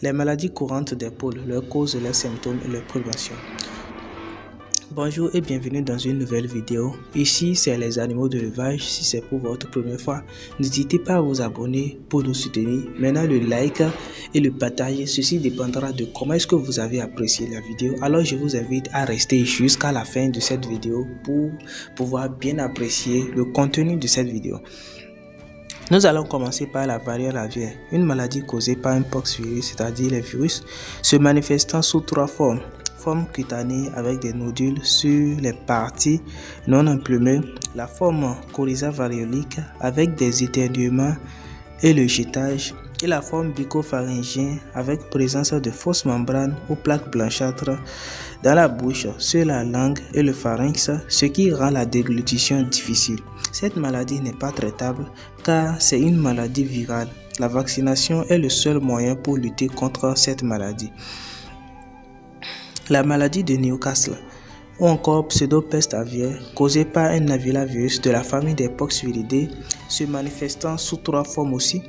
Les maladies courantes des poules, leurs causes, leurs symptômes et leurs préventions. Bonjour et bienvenue dans une nouvelle vidéo. Ici, c'est les animaux de l'élevage. Si c'est pour votre première fois, n'hésitez pas à vous abonner pour nous soutenir. Maintenant, le like et le partage, ceci dépendra de comment est-ce que vous avez apprécié la vidéo. Alors, je vous invite à rester jusqu'à la fin de cette vidéo pour pouvoir bien apprécier le contenu de cette vidéo. Nous allons commencer par la variole aviaire, une maladie causée par un poxvirus, c'est-à-dire les virus, se manifestant sous trois formes. Forme cutanée avec des nodules sur les parties non emplumées, la forme coryza variolique avec des éternuements et le jetage, et la forme bucopharyngien avec présence de fausses membranes ou plaques blanchâtres dans la bouche, sur la langue et le pharynx, ce qui rend la déglutition difficile. Cette maladie n'est pas traitable car c'est une maladie virale. La vaccination est le seul moyen pour lutter contre cette maladie. La maladie de Newcastle ou encore pseudopeste aviaire causée par un avilavirus de la famille des poxviridae se manifestant sous trois formes aussi.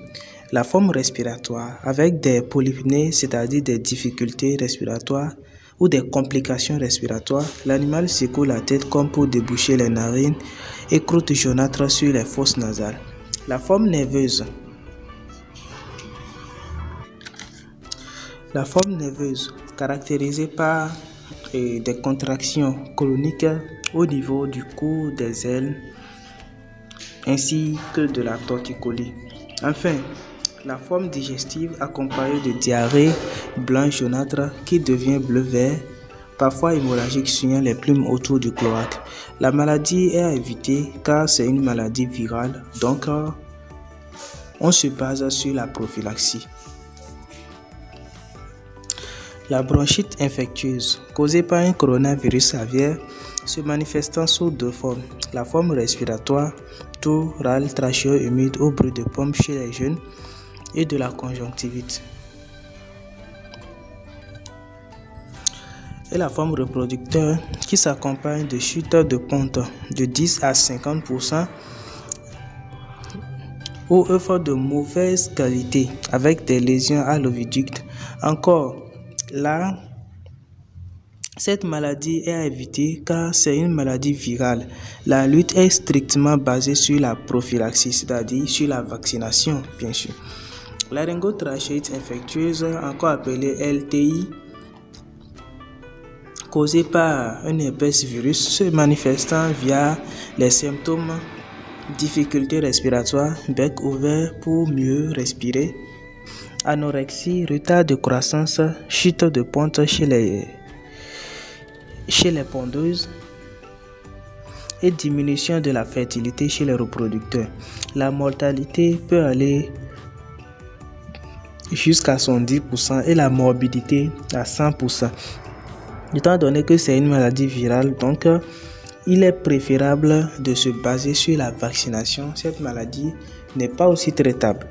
La forme respiratoire avec des polypnées, c'est-à-dire des difficultés respiratoires ou des complications respiratoires. L'animal secoue la tête comme pour déboucher les narines et croûte jaunâtre sur les fosses nasales. La forme nerveuse. La forme nerveuse caractérisée par des contractions chroniques au niveau du cou, des ailes, ainsi que de la torticolis. Enfin, la forme digestive accompagnée de diarrhée blanche jaunâtre qui devient bleu-vert, parfois hémorragique, suivant les plumes autour du cloaque. La maladie est à éviter car c'est une maladie virale, donc on se base sur la prophylaxie. La bronchite infectieuse, causée par un coronavirus aviaire, se manifestant sous deux formes. La forme respiratoire, toux, râle, trachéo humide ou bruit de pompe chez les jeunes, et de la conjonctivite. Et la forme reproducteur qui s'accompagne de chutes de ponte de 10 à 50% ou œufs de mauvaise qualité avec des lésions à l'oviducte. Encore, là, cette maladie est à éviter car c'est une maladie virale. La lutte est strictement basée sur la prophylaxie, c'est-à-dire sur la vaccination, bien sûr. La laryngotrachéite infectieuse, encore appelée LTI, causée par un herpès virus, se manifestant via les symptômes difficultés respiratoires, bec ouvert pour mieux respirer, anorexie, retard de croissance, chute de ponte chez les pondeuses et diminution de la fertilité chez les reproducteurs. La mortalité peut aller jusqu'à 70% et la morbidité à 100%. Étant donné que c'est une maladie virale, donc il est préférable de se baser sur la vaccination. Cette maladie n'est pas aussi traitable.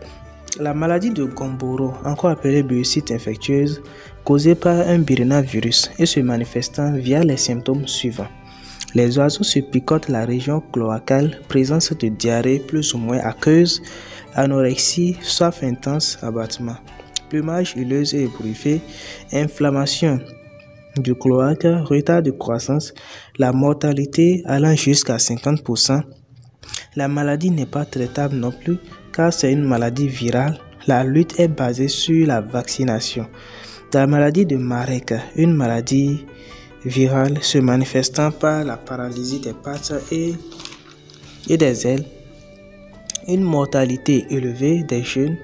La maladie de Gumboro, encore appelée bursite infectieuse, causée par un virus et se manifestant via les symptômes suivants. Les oiseaux se picotent la région cloacale, présence de diarrhée plus ou moins aqueuse, anorexie, soif intense, abattement, plumage huileuse et ébouriffé, inflammation du cloaque, retard de croissance, la mortalité allant jusqu'à 50%. La maladie n'est pas traitable non plus car c'est une maladie virale. La lutte est basée sur la vaccination. La maladie de Marek, une maladie virale se manifestant par la paralysie des pattes et des ailes, une mortalité élevée des jeunes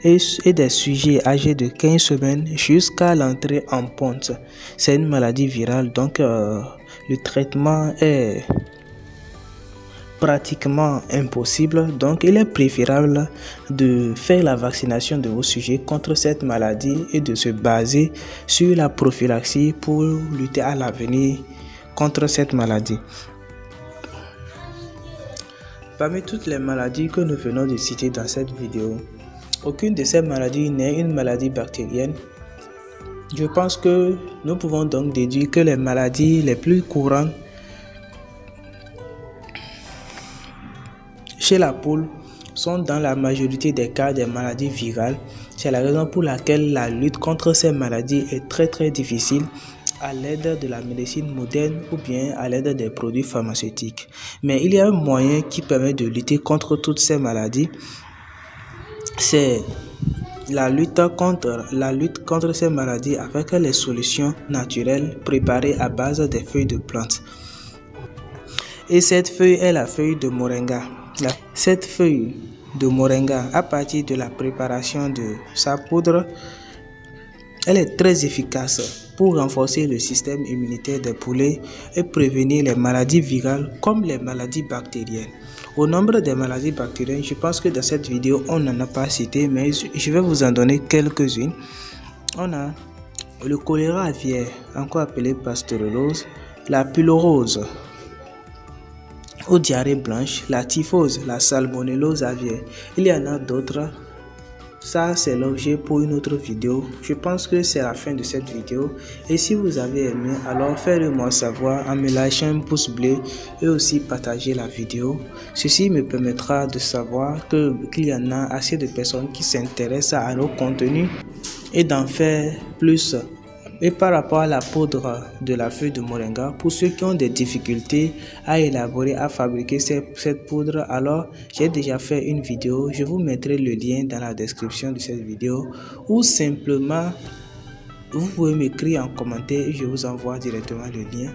et des sujets âgés de 15 semaines jusqu'à l'entrée en ponte. C'est une maladie virale, donc le traitement est pratiquement impossible, donc il est préférable de faire la vaccination de vos sujets contre cette maladie et de se baser sur la prophylaxie pour lutter à l'avenir contre cette maladie. Parmi toutes les maladies que nous venons de citer dans cette vidéo, aucune de ces maladies n'est une maladie bactérienne. Je pense que nous pouvons donc déduire que les maladies les plus courantes chez la poule sont dans la majorité des cas des maladies virales. C'est la raison pour laquelle la lutte contre ces maladies est très difficile à l'aide de la médecine moderne ou bien à l'aide des produits pharmaceutiques. Mais il y a un moyen qui permet de lutter contre toutes ces maladies. C'est la lutte contre ces maladies avec les solutions naturelles préparées à base des feuilles de plantes. Et cette feuille est la feuille de moringa. Cette feuille de moringa, à partir de la préparation de sa poudre, elle est très efficace pour renforcer le système immunitaire des poulets et prévenir les maladies virales comme les maladies bactériennes. Au nombre des maladies bactériennes, je pense que dans cette vidéo, on n'en a pas cité, mais je vais vous en donner quelques-unes. On a le choléra aviaire, encore appelé pasteurellose, la pylorose ou diarrhée blanche, la typhose, la salmonellose aviaire. Il y en a d'autres. Ça, c'est l'objet pour une autre vidéo. Je pense que c'est la fin de cette vidéo. Et si vous avez aimé, alors faites-le moi savoir en me lâchant un pouce bleu et aussi partager la vidéo. Ceci me permettra de savoir qu'il y en a assez de personnes qui s'intéressent à nos contenus et d'en faire plus. Et par rapport à la poudre de la feuille de moringa, pour ceux qui ont des difficultés à élaborer, à fabriquer cette poudre, alors j'ai déjà fait une vidéo. Je vous mettrai le lien dans la description de cette vidéo ou simplement vous pouvez m'écrire en commentaire et je vous envoie directement le lien.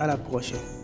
À la prochaine.